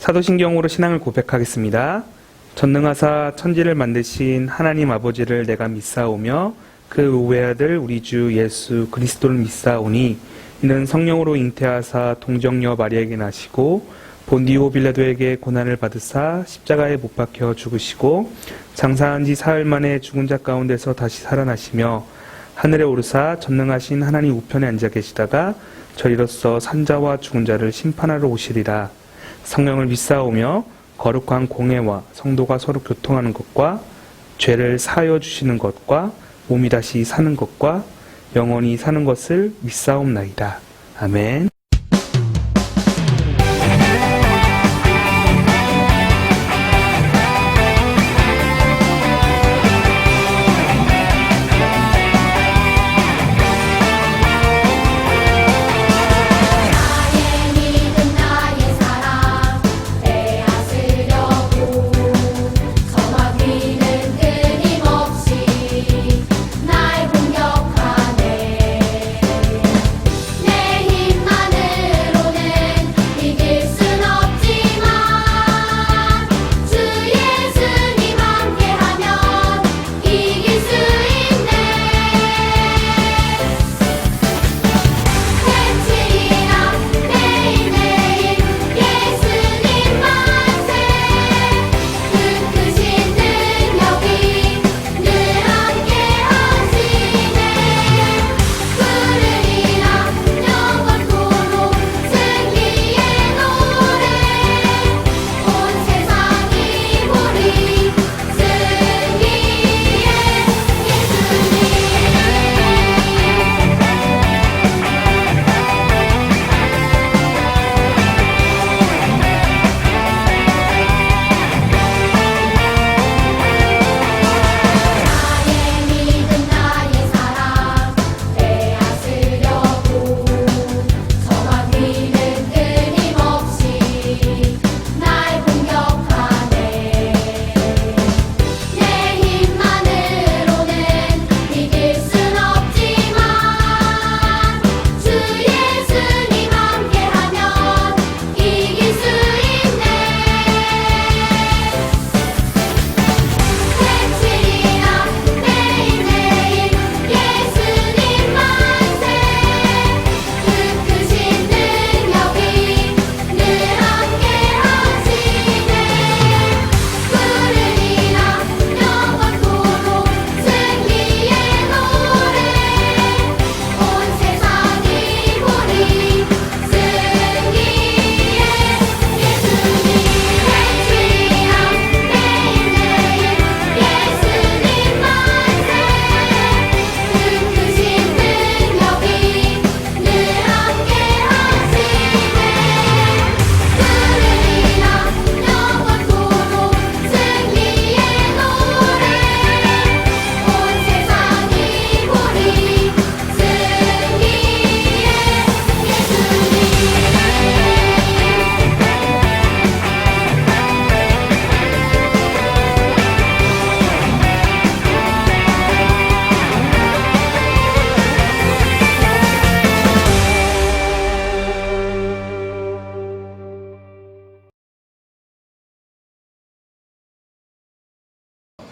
사도신경으로 신앙을 고백하겠습니다. 전능하사 천지를 만드신 하나님 아버지를 내가 믿사오며 그 외아들 우리 주 예수 그리스도를 믿사오니 이는 성령으로 잉태하사 동정녀 마리아에게 나시고 본디오 빌라도에게 고난을 받으사 십자가에 못 박혀 죽으시고 장사한 지 사흘 만에 죽은 자 가운데서 다시 살아나시며 하늘에 오르사 전능하신 하나님 우편에 앉아 계시다가 저희로서 산자와 죽은 자를 심판하러 오시리라. 성령을 믿사오며 거룩한 공회와 성도가 서로 교통하는 것과 죄를 사하여 주시는 것과 몸이 다시 사는 것과 영원히 사는 것을 믿사옵나이다. 아멘.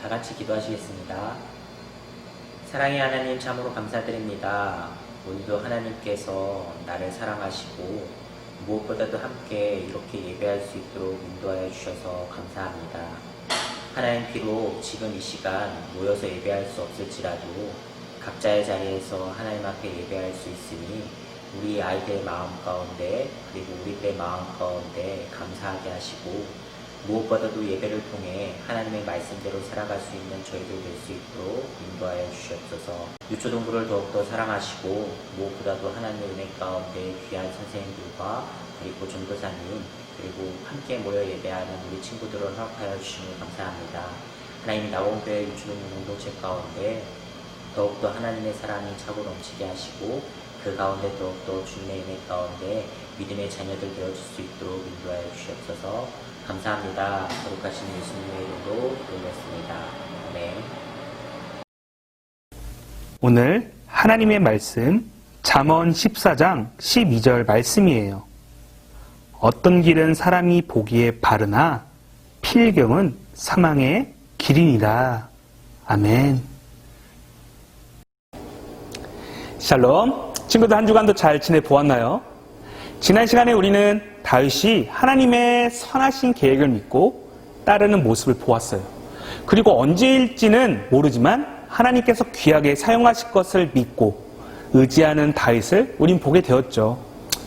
다 같이 기도하시겠습니다. 사랑의 하나님, 참으로 감사드립니다. 오늘도 하나님께서 나를 사랑하시고 무엇보다도 함께 이렇게 예배할 수 있도록 인도하여 주셔서 감사합니다. 하나님, 비록 지금 이 시간 모여서 예배할 수 없을지라도 각자의 자리에서 하나님 앞에 예배할 수 있으니 우리 아이들의 마음 가운데 그리고 우리들의 마음 가운데 감사하게 하시고 무엇보다도 예배를 통해 하나님의 말씀대로 살아갈 수 있는 저희들 될 수 있도록 인도하여 주시옵소서. 유초동부를 더욱더 사랑하시고 무엇보다도 하나님의 은혜 가운데 귀한 선생님들과 그리고 전도사님 그리고 함께 모여 예배하는 우리 친구들을 허락하여 주시니 감사합니다. 하나님, 나원교회 유초동부 공동체 가운데 더욱더 하나님의 사랑이 차고 넘치게 하시고 그 가운데 더욱더 주님의 은혜 가운데 믿음의 자녀들 되어줄 수 있도록 인도하여 주시옵소서. 감사합니다. 거룩하신 예수님의 이름으로 기도했습니다. 아멘. 오늘 하나님의 말씀 잠언 14장 12절 말씀이에요. 어떤 길은 사람이 보기에 바르나 필경은 사망의 길이니라. 아멘. 샬롬. 친구들 한 주간도 잘 지내보았나요? 지난 시간에 우리는 다윗이 하나님의 선하신 계획을 믿고 따르는 모습을 보았어요. 그리고 언제일지는 모르지만 하나님께서 귀하게 사용하실 것을 믿고 의지하는 다윗을 우린 보게 되었죠.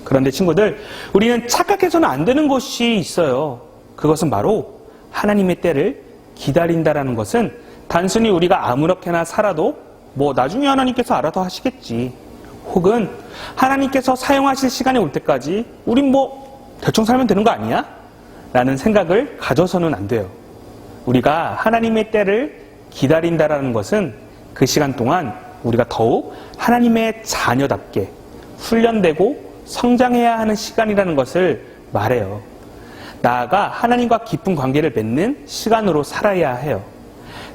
그런데 친구들, 우리는 착각해서는 안 되는 것이 있어요. 그것은 바로 하나님의 때를 기다린다라는 것은 단순히 우리가 아무렇게나 살아도 나중에 하나님께서 알아서 하시겠지, 혹은 하나님께서 사용하실 시간이 올 때까지 우린 대충 살면 되는 거 아니야? 라는 생각을 가져서는 안 돼요. 우리가 하나님의 때를 기다린다라는 것은 그 시간 동안 우리가 더욱 하나님의 자녀답게 훈련되고 성장해야 하는 시간이라는 것을 말해요. 나아가 하나님과 깊은 관계를 맺는 시간으로 살아야 해요.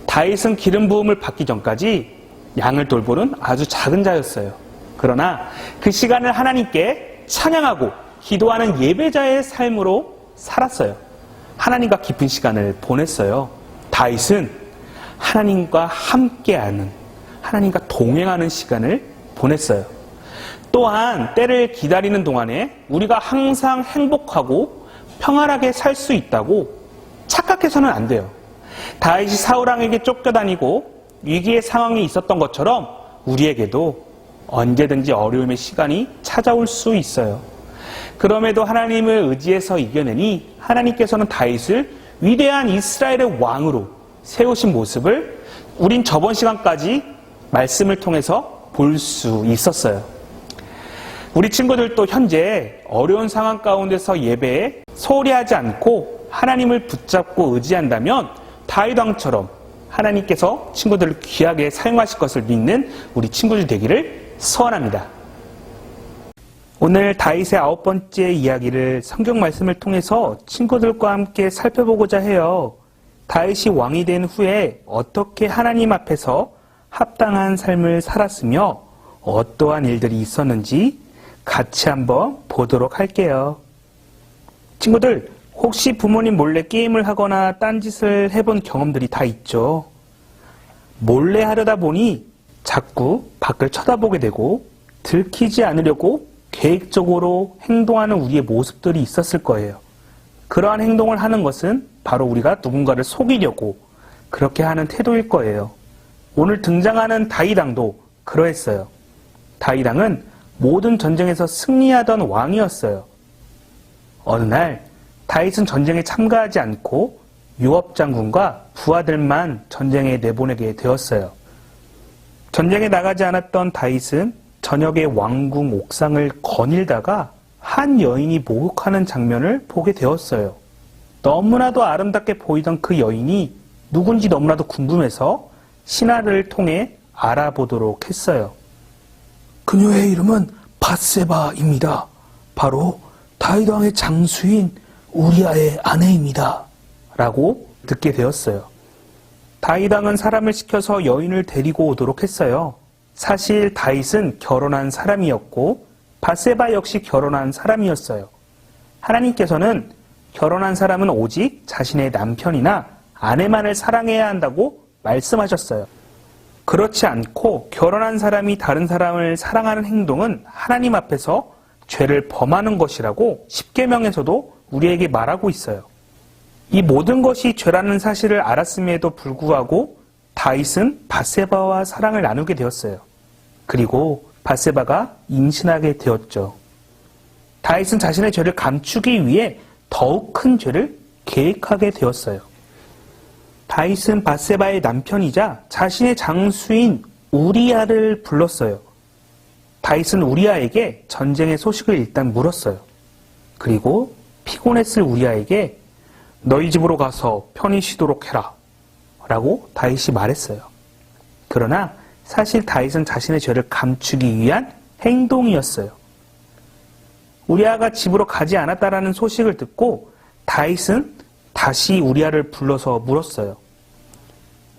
다윗은 기름 부음을 받기 전까지 양을 돌보는 아주 작은 자였어요. 그러나 그 시간을 하나님께 찬양하고 기도하는 예배자의 삶으로 살았어요. 하나님과 깊은 시간을 보냈어요. 다윗은 하나님과 함께하는, 하나님과 동행하는 시간을 보냈어요. 또한 때를 기다리는 동안에 우리가 항상 행복하고 평안하게 살 수 있다고 착각해서는 안 돼요. 다윗이 사울왕에게 쫓겨다니고 위기의 상황이 있었던 것처럼 우리에게도 언제든지 어려움의 시간이 찾아올 수 있어요. 그럼에도 하나님을 의지해서 이겨내니 하나님께서는 다윗을 위대한 이스라엘의 왕으로 세우신 모습을 우린 저번 시간까지 말씀을 통해서 볼 수 있었어요. 우리 친구들도 현재 어려운 상황 가운데서 예배에 소홀히 하지 않고 하나님을 붙잡고 의지한다면 다윗 왕처럼 하나님께서 친구들을 귀하게 사용하실 것을 믿는 우리 친구들 되기를 소원합니다. 오늘 다윗의 9번째 이야기를 성경 말씀을 통해서 친구들과 함께 살펴보고자 해요. 다윗이 왕이 된 후에 어떻게 하나님 앞에서 합당한 삶을 살았으며 어떠한 일들이 있었는지 같이 한번 보도록 할게요. 친구들, 혹시 부모님 몰래 게임을 하거나 딴짓을 해본 경험들이 다 있죠? 몰래 하려다 보니 자꾸 밖을 쳐다보게 되고 들키지 않으려고 계획적으로 행동하는 우리의 모습들이 있었을 거예요. 그러한 행동을 하는 것은 바로 우리가 누군가를 속이려고 그렇게 하는 태도일 거예요. 오늘 등장하는 다윗 왕도 그러했어요. 다윗 왕은 모든 전쟁에서 승리하던 왕이었어요. 어느 날 다윗은 전쟁에 참가하지 않고 요압 장군과 부하들만 전쟁에 내보내게 되었어요. 전쟁에 나가지 않았던 다윗은 저녁에 왕궁 옥상을 거닐다가 한 여인이 목욕하는 장면을 보게 되었어요. 너무나도 아름답게 보이던 그 여인이 누군지 너무나도 궁금해서 신하를 통해 알아보도록 했어요. 그녀의 이름은 밧세바입니다. 바로 다윗 왕의 장수인 우리아의 아내입니다. 라고 듣게 되었어요. 다윗 왕은 사람을 시켜서 여인을 데리고 오도록 했어요. 사실 다윗은 결혼한 사람이었고 밧세바 역시 결혼한 사람이었어요. 하나님께서는 결혼한 사람은 오직 자신의 남편이나 아내만을 사랑해야 한다고 말씀하셨어요. 그렇지 않고 결혼한 사람이 다른 사람을 사랑하는 행동은 하나님 앞에서 죄를 범하는 것이라고 십계명에서도 우리에게 말하고 있어요. 이 모든 것이 죄라는 사실을 알았음에도 불구하고 다윗은 밧세바와 사랑을 나누게 되었어요. 그리고 밧세바가 임신하게 되었죠. 다윗은 자신의 죄를 감추기 위해 더욱 큰 죄를 계획하게 되었어요. 다윗은 밧세바의 남편이자 자신의 장수인 우리아를 불렀어요. 다윗은 우리아에게 전쟁의 소식을 일단 물었어요. 그리고 피곤했을 우리아에게 너희 집으로 가서 편히 쉬도록 해라 라고 다윗이 말했어요. 그러나 사실 다윗은 자신의 죄를 감추기 위한 행동이었어요. 우리아가 집으로 가지 않았다라는 소식을 듣고 다윗은 다시 우리아를 불러서 물었어요.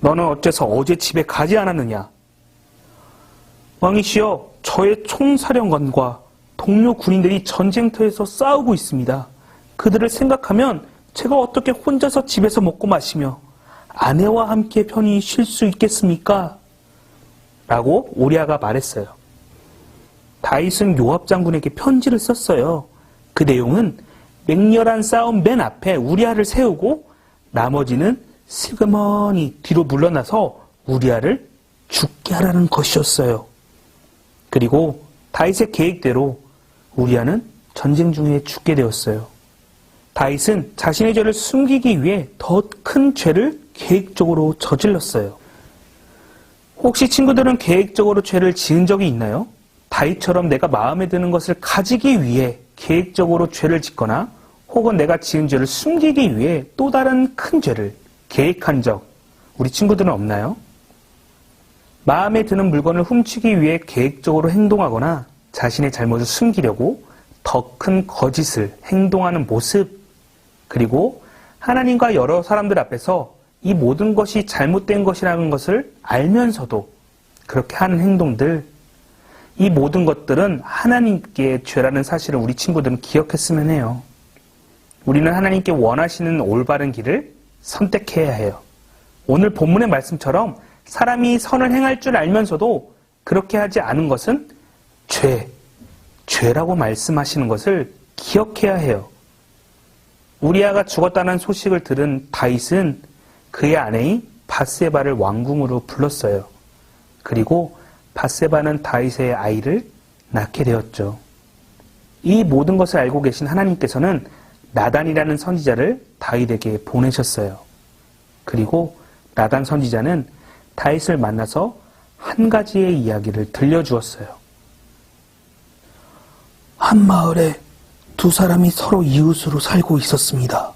너는 어째서 어제 집에 가지 않았느냐? 왕이시여, 저의 총사령관과 동료 군인들이 전쟁터에서 싸우고 있습니다. 그들을 생각하면 제가 어떻게 혼자서 집에서 먹고 마시며 아내와 함께 편히 쉴 수 있겠습니까? 라고 우리아가 말했어요. 다윗은 요압 장군에게 편지를 썼어요. 그 내용은 맹렬한 싸움 맨 앞에 우리아를 세우고 나머지는 슬그머니 뒤로 물러나서 우리아를 죽게 하라는 것이었어요. 그리고 다윗의 계획대로 우리아는 전쟁 중에 죽게 되었어요. 다윗은 자신의 죄를 숨기기 위해 더 큰 죄를 계획적으로 저질렀어요. 혹시 친구들은 계획적으로 죄를 지은 적이 있나요? 다윗처럼 내가 마음에 드는 것을 가지기 위해 계획적으로 죄를 짓거나 혹은 내가 지은 죄를 숨기기 위해 또 다른 큰 죄를 계획한 적 우리 친구들은 없나요? 마음에 드는 물건을 훔치기 위해 계획적으로 행동하거나 자신의 잘못을 숨기려고 더 큰 거짓을 행동하는 모습, 그리고 하나님과 여러 사람들 앞에서 이 모든 것이 잘못된 것이라는 것을 알면서도 그렇게 하는 행동들, 이 모든 것들은 하나님께 죄라는 사실을 우리 친구들은 기억했으면 해요. 우리는 하나님께 원하시는 올바른 길을 선택해야 해요. 오늘 본문의 말씀처럼 사람이 선을 행할 줄 알면서도 그렇게 하지 않은 것은 죄라고 말씀하시는 것을 기억해야 해요. 우리아가 죽었다는 소식을 들은 다윗은 그의 아내인 밧세바를 왕궁으로 불렀어요. 그리고 밧세바는 다윗의 아이를 낳게 되었죠. 이 모든 것을 알고 계신 하나님께서는 나단이라는 선지자를 다윗에게 보내셨어요. 그리고 나단 선지자는 다윗을 만나서 한 가지의 이야기를 들려주었어요. 한 마을에 두 사람이 서로 이웃으로 살고 있었습니다.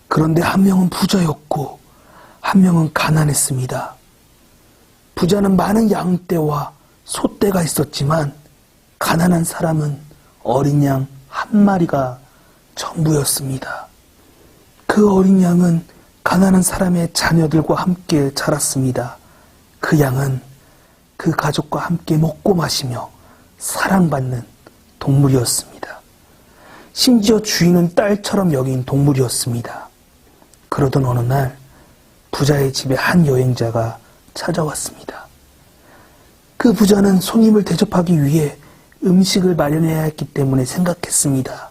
그런데 한 명은 부자였고 한 명은 가난했습니다. 부자는 많은 양떼와 소떼가 있었지만 가난한 사람은 어린 양 한 마리가 전부였습니다. 그 어린 양은 가난한 사람의 자녀들과 함께 자랐습니다. 그 양은 그 가족과 함께 먹고 마시며 사랑받는 동물이었습니다. 심지어 주인은 딸처럼 여긴 동물이었습니다. 그러던 어느 날 부자의 집에 한 여행자가 찾아왔습니다. 그 부자는 손님을 대접하기 위해 음식을 마련해야 했기 때문에 생각했습니다.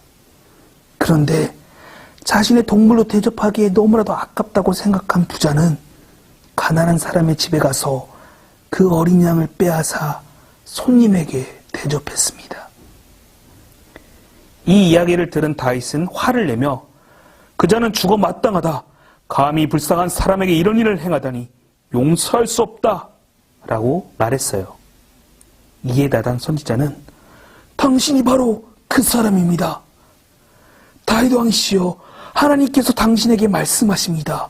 그런데 자신의 동물로 대접하기에 너무나도 아깝다고 생각한 부자는 가난한 사람의 집에 가서 그 어린 양을 빼앗아 손님에게 대접했습니다. 이 이야기를 들은 다윗은 화를 내며 그자는 죽어 마땅하다. 감히 불쌍한 사람에게 이런 일을 행하다니 용서할 수 없다. 라고 말했어요. 이에 나단 선지자는 당신이 바로 그 사람입니다. 다윗 왕이시여, 하나님께서 당신에게 말씀하십니다.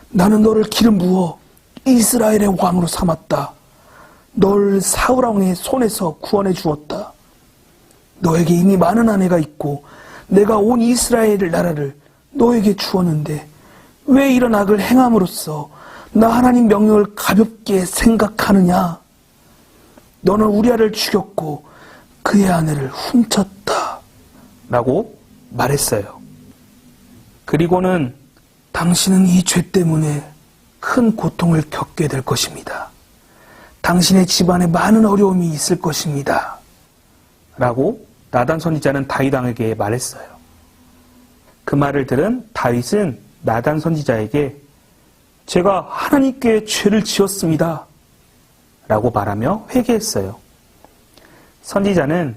나는 너를 기름 부어 이스라엘의 왕으로 삼았다. 널 사울 왕의 손에서 구원해 주었다. 너에게 이미 많은 아내가 있고 내가 온 이스라엘 나라를 너에게 주었는데 왜 이런 악을 행함으로써 나 하나님 명령을 가볍게 생각하느냐? 너는 우리아를 죽였고 그의 아내를 훔쳤다. 라고 말했어요. 그리고는 당신은 이 죄 때문에 큰 고통을 겪게 될 것입니다. 당신의 집안에 많은 어려움이 있을 것입니다. 라고 나단 선지자는 다윗 왕에게 말했어요. 그 말을 들은 다윗은 나단 선지자에게 제가 하나님께 죄를 지었습니다. 라고 말하며 회개했어요. 선지자는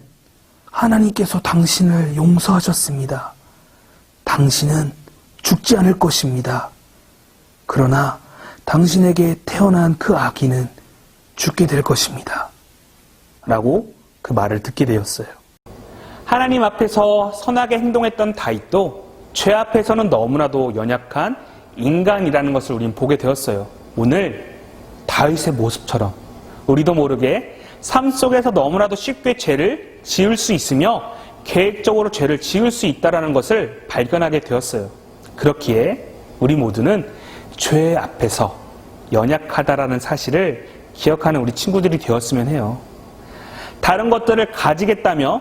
하나님께서 당신을 용서하셨습니다. 당신은 죽지 않을 것입니다. 그러나 당신에게 태어난 그 아기는 죽게 될 것입니다. 라고 그 말을 듣게 되었어요. 하나님 앞에서 선하게 행동했던 다윗도 죄 앞에서는 너무나도 연약한 인간이라는 것을 우린 보게 되었어요. 오늘 다윗의 모습처럼 우리도 모르게 삶 속에서 너무나도 쉽게 죄를 지을 수 있으며 계획적으로 죄를 지을 수 있다는 것을 발견하게 되었어요. 그렇기에 우리 모두는 죄 앞에서 연약하다라는 사실을 기억하는 우리 친구들이 되었으면 해요. 다른 것들을 가지겠다며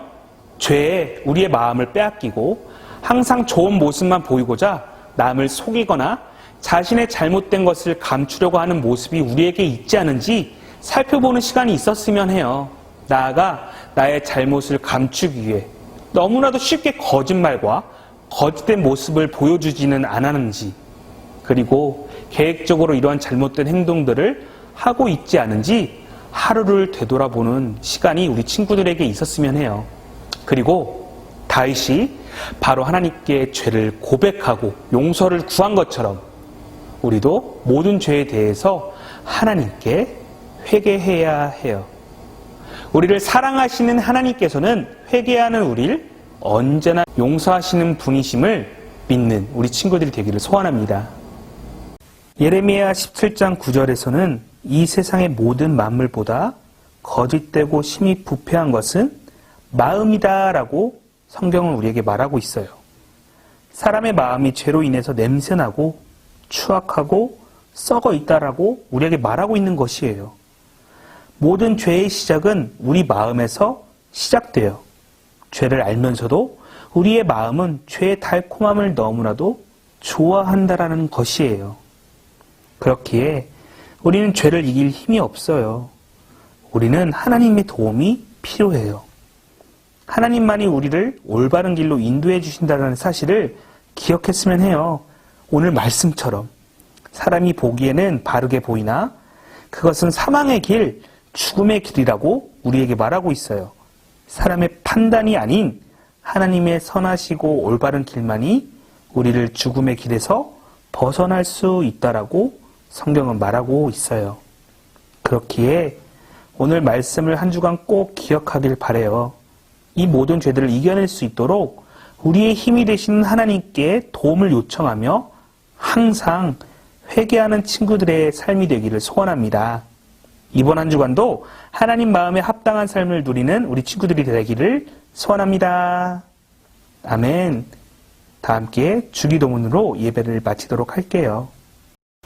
죄에 우리의 마음을 빼앗기고 항상 좋은 모습만 보이고자 남을 속이거나 자신의 잘못된 것을 감추려고 하는 모습이 우리에게 있지 않은지 살펴보는 시간이 있었으면 해요. 나아가 나의 잘못을 감추기 위해 너무나도 쉽게 거짓말과 거짓된 모습을 보여주지는 않았는지, 그리고 계획적으로 이러한 잘못된 행동들을 하고 있지 않은지 하루를 되돌아보는 시간이 우리 친구들에게 있었으면 해요. 그리고 다윗이 바로 하나님께 죄를 고백하고 용서를 구한 것처럼 우리도 모든 죄에 대해서 하나님께 회개해야 해요. 우리를 사랑하시는 하나님께서는 회개하는 우리를 언제나 용서하시는 분이심을 믿는 우리 친구들이 되기를 소원합니다. 예레미야 17장 9절에서는 이 세상의 모든 만물보다 거짓되고 심히 부패한 것은 마음이다 라고 성경은 우리에게 말하고 있어요. 사람의 마음이 죄로 인해서 냄새나고 추악하고 썩어 있다라고 우리에게 말하고 있는 것이에요. 모든 죄의 시작은 우리 마음에서 시작돼요. 죄를 알면서도 우리의 마음은 죄의 달콤함을 너무나도 좋아한다라는 것이에요. 그렇기에 우리는 죄를 이길 힘이 없어요. 우리는 하나님의 도움이 필요해요. 하나님만이 우리를 올바른 길로 인도해 주신다는 사실을 기억했으면 해요. 오늘 말씀처럼 사람이 보기에는 바르게 보이나 그것은 사망의 길, 죽음의 길이라고 우리에게 말하고 있어요. 사람의 판단이 아닌 하나님의 선하시고 올바른 길만이 우리를 죽음의 길에서 벗어날 수 있다라고 성경은 말하고 있어요. 그렇기에 오늘 말씀을 한 주간 꼭 기억하길 바라요. 이 모든 죄들을 이겨낼 수 있도록 우리의 힘이 되시는 하나님께 도움을 요청하며 항상 회개하는 친구들의 삶이 되기를 소원합니다. 이번 한 주간도 하나님 마음에 합당한 삶을 누리는 우리 친구들이 되기를 소원합니다. 아멘. 다 함께 주기도문으로 예배를 마치도록 할게요.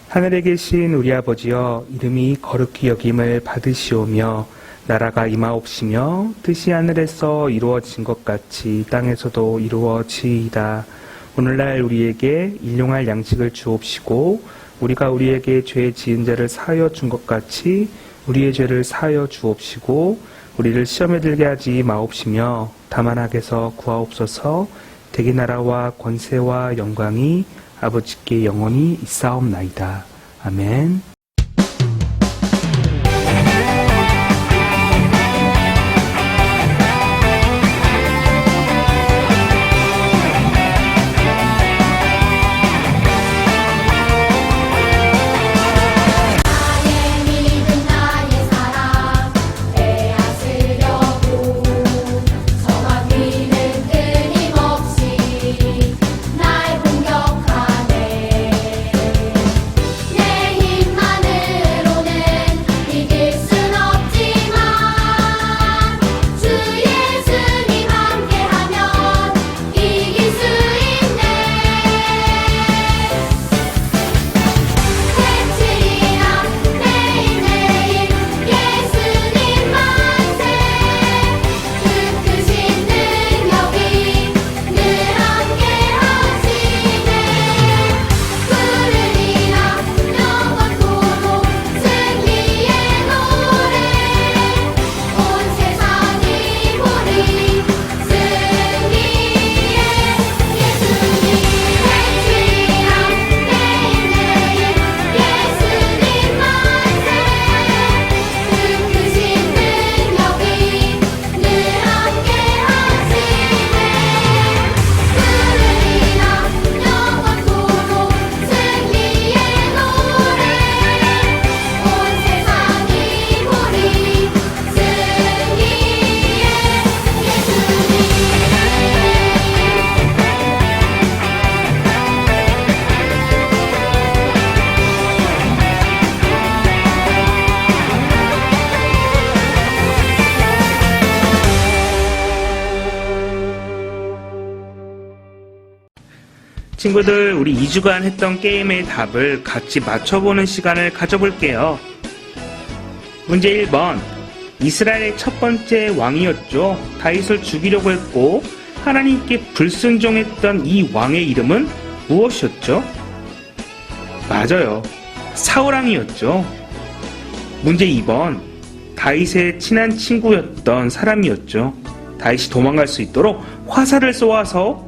하늘에 계신 우리 아버지여, 이름이 거룩히 여김을 받으시오며 나라가 임하옵시며 뜻이 하늘에서 이루어진 것 같이 땅에서도 이루어지이다. 오늘날 우리에게 일용할 양식을 주옵시고 우리가 우리에게 죄 지은 자를 사하여 준 것 같이 우리의 죄를 사하여 주옵시고 우리를 시험에 들게 하지 마옵시며 다만 악에서 구하옵소서. 대개 나라와 권세와 영광이 아버지께 영원히 있사옵나이다. 아멘. 친구들, 우리 2주간 했던 게임의 답을 같이 맞춰보는 시간을 가져볼게요. 문제 1번. 이스라엘의 첫 번째 왕이었죠. 다윗을 죽이려고 했고 하나님께 불순종했던 이 왕의 이름은 무엇이었죠? 맞아요. 사울왕이었죠. 문제 2번. 다윗의 친한 친구였던 사람이었죠. 다윗이 도망갈 수 있도록 화살을 쏘아서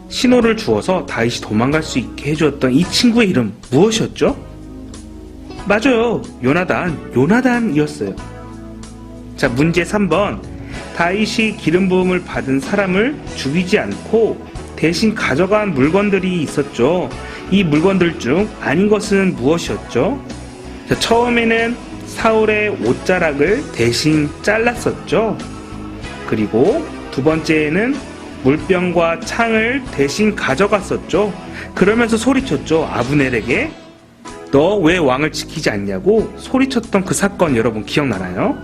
신호를 주어서 다윗이 도망갈 수 있게 해주었던 이 친구의 이름 무엇이었죠? 맞아요. 요나단이었어요. 자, 문제 3번. 다윗이 기름 부음을 받은 사람을 죽이지 않고 대신 가져간 물건들이 있었죠. 이 물건들 중 아닌 것은 무엇이었죠? 자, 처음에는 사울의 옷자락을 대신 잘랐었죠. 그리고 두 번째에는 물병과 창을 대신 가져갔었죠. 그러면서 소리쳤죠. 아브넬에게 너 왜 왕을 지키지 않냐고 소리쳤던 그 사건 여러분 기억나나요?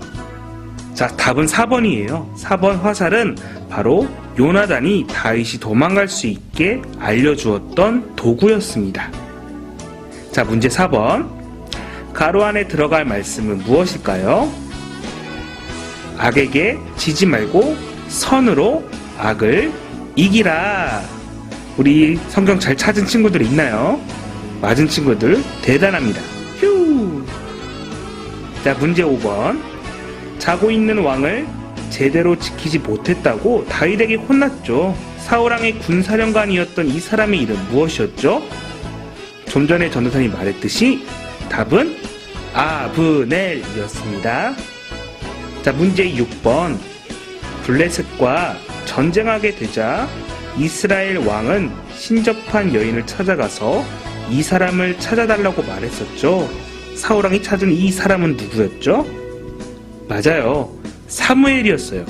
자, 답은 4번이에요. 4번 화살은 바로 요나단이 다윗이 도망갈 수 있게 알려주었던 도구였습니다. 자, 문제 4번. 가로 안에 들어갈 말씀은 무엇일까요? 악에게 지지 말고 선으로 악을 이기라. 우리 성경 잘 찾은 친구들 있나요? 맞은 친구들 대단합니다. 휴. 자, 문제 5번. 자고 있는 왕을 제대로 지키지 못했다고 다윗에게 혼났죠. 사울왕의 군사령관이었던 이 사람의 이름 무엇이었죠? 좀 전에 전도사님 말했듯이 답은 아브넬이었습니다. 자, 문제 6번. 블레셋과 전쟁하게 되자 이스라엘 왕은 신접한 여인을 찾아가서 이 사람을 찾아달라고 말했었죠. 사울왕이 찾은 이 사람은 누구였죠? 맞아요. 사무엘이었어요.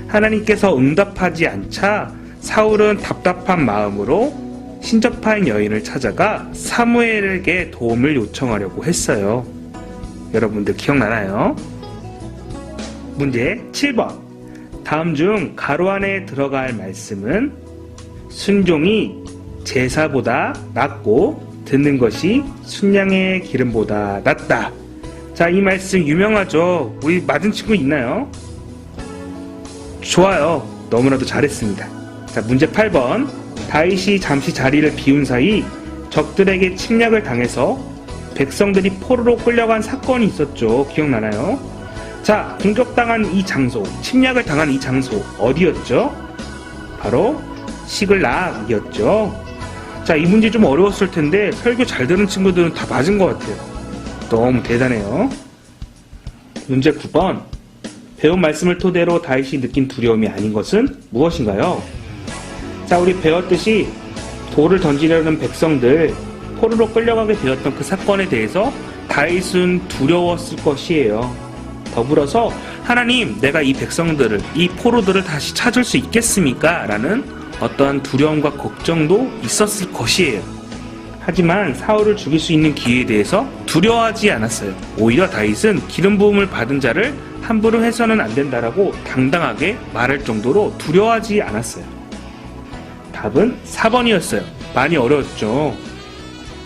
하나님께서 응답하지 않자 사울은 답답한 마음으로 신접한 여인을 찾아가 사무엘에게 도움을 요청하려고 했어요. 여러분들 기억나나요? 문제 7번. 다음 중 가로 안에 들어갈 말씀은 순종이 제사보다 낫고 듣는 것이 순양의 기름보다 낫다. 자, 이 말씀 유명하죠? 우리 맞은 친구 있나요? 좋아요. 너무나도 잘했습니다. 자, 문제 8번. 다윗이 잠시 자리를 비운 사이 적들에게 침략을 당해서 백성들이 포로로 끌려간 사건이 있었죠. 기억나나요? 자, 공격당한 이 장소, 침략을 당한 이 장소 어디였죠? 바로 시글락이었죠. 자, 이 문제 좀 어려웠을 텐데 설교 잘 들은 친구들은 다 맞은 것 같아요. 너무 대단해요. 문제 9번. 배운 말씀을 토대로 다윗이 느낀 두려움이 아닌 것은 무엇인가요? 자, 우리 배웠듯이 돌을 던지려는 백성들 포로로 끌려가게 되었던 그 사건에 대해서 다윗은 두려웠을 것이에요. 더불어서 하나님, 내가 이 백성들을, 이 포로들을 다시 찾을 수 있겠습니까? 라는 어떠한 두려움과 걱정도 있었을 것이에요. 하지만 사울을 죽일 수 있는 기회에 대해서 두려워하지 않았어요. 오히려 다윗은 기름 부음을 받은 자를 함부로 해서는 안 된다라고 당당하게 말할 정도로 두려워하지 않았어요. 답은 4번이었어요. 많이 어려웠죠.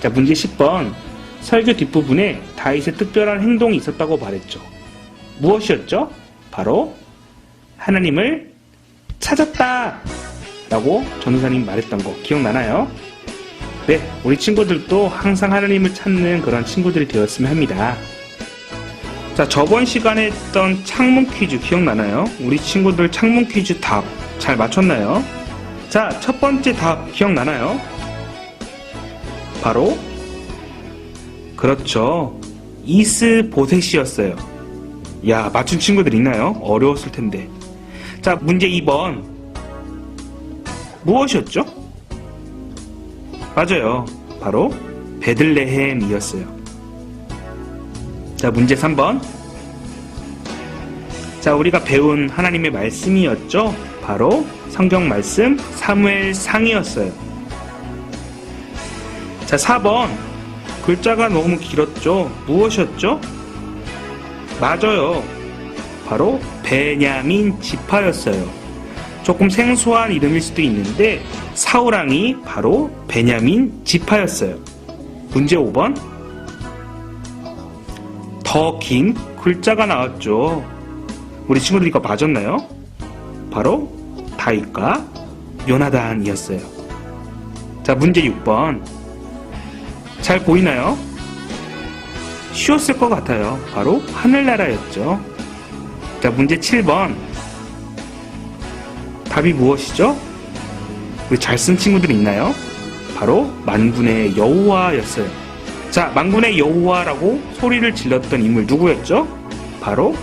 자, 문제 10번. 설교 뒷부분에 다윗의 특별한 행동이 있었다고 말했죠. 무엇이었죠? 바로 하나님을 찾았다 라고 전도사님 말했던 거 기억나나요? 네, 우리 친구들도 항상 하나님을 찾는 그런 친구들이 되었으면 합니다. 자, 저번 시간에 했던 창문 퀴즈 기억나나요? 우리 친구들 창문 퀴즈 답 잘 맞췄나요? 자, 첫 번째 답 기억나나요? 바로 그렇죠, 이스보셋이었어요. 야, 맞춘 친구들 있나요? 어려웠을 텐데. 자, 문제 2번. 무엇이었죠? 맞아요. 바로 베들레헴이었어요. 자, 문제 3번. 자, 우리가 배운 하나님의 말씀이었죠? 바로 성경 말씀 사무엘상이었어요. 자, 4번. 글자가 너무 길었죠? 무엇이었죠? 맞아요. 바로 베냐민 지파였어요. 조금 생소한 이름일 수도 있는데 사울왕이 바로 베냐민 지파였어요. 문제 5번. 더 긴 글자가 나왔죠. 우리 친구들 이거 맞았나요? 바로 다윗과 요나단이었어요. 자, 문제 6번. 잘 보이나요? 쉬웠을 것 같아요. 바로 하늘나라였죠. 자, 문제 7번. 답이 무엇이죠? 우리 잘 쓴 친구들 있나요? 바로 만군의 여호와였어요. 자, 만군의 여호와라고 소리를 질렀던 인물 누구였죠? 바로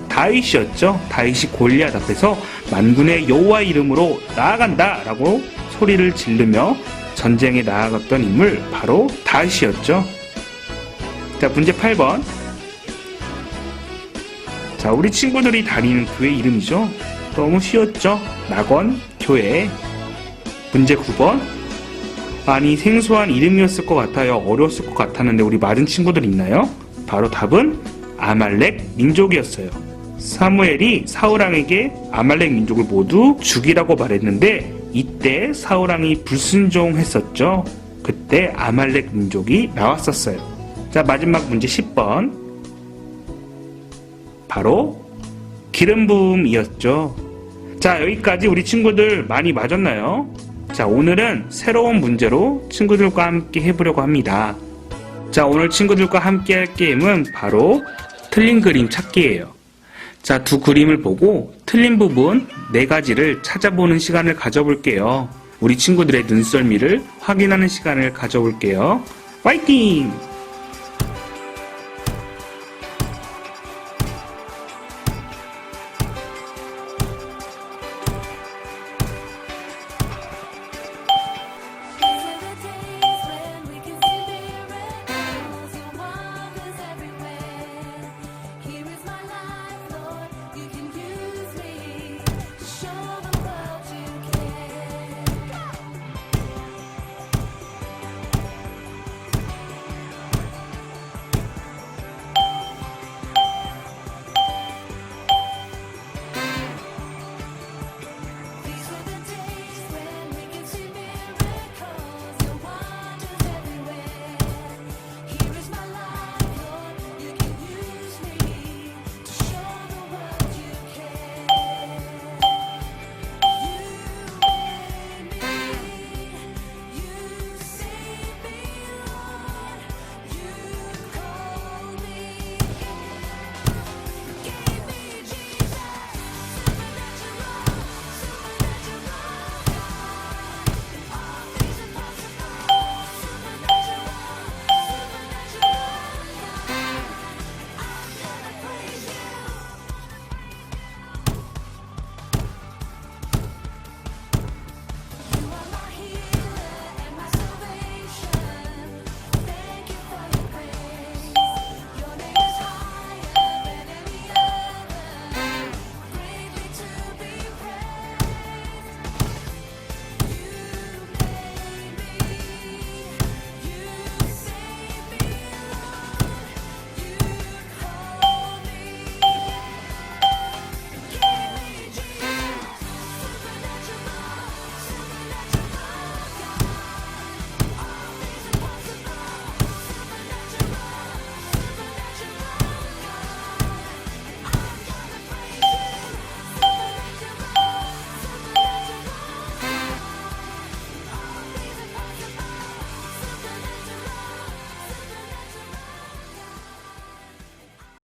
다윗이었죠. 다윗이 골리앗 앞에서 만군의 여호와 이름으로 나아간다 라고 소리를 지르며 전쟁에 나아갔던 인물 바로 다윗이었죠. 자, 문제 8번. 자, 우리 친구들이 다니는 교회 이름이죠. 너무 쉬웠죠? 낙원 교회. 문제 9번. 아니, 생소한 이름이었을 것 같아요. 어려웠을 것 같았는데 우리 맞은 친구들 있나요? 바로 답은 아말렉 민족이었어요. 사무엘이 사울왕에게 아말렉 민족을 모두 죽이라고 말했는데 이때 사울왕이 불순종했었죠. 그때 아말렉 민족이 나왔었어요. 자, 마지막 문제 10번. 바로 기름 부음이었죠. 자, 여기까지 우리 친구들 많이 맞았나요? 자, 오늘은 새로운 문제로 친구들과 함께 해보려고 합니다. 자, 오늘 친구들과 함께 할 게임은 바로 틀린 그림 찾기예요. 자, 두 그림을 보고 틀린 부분 4가지를 찾아보는 시간을 가져볼게요. 우리 친구들의 눈썰미를 확인하는 시간을 가져볼게요. 파이팅!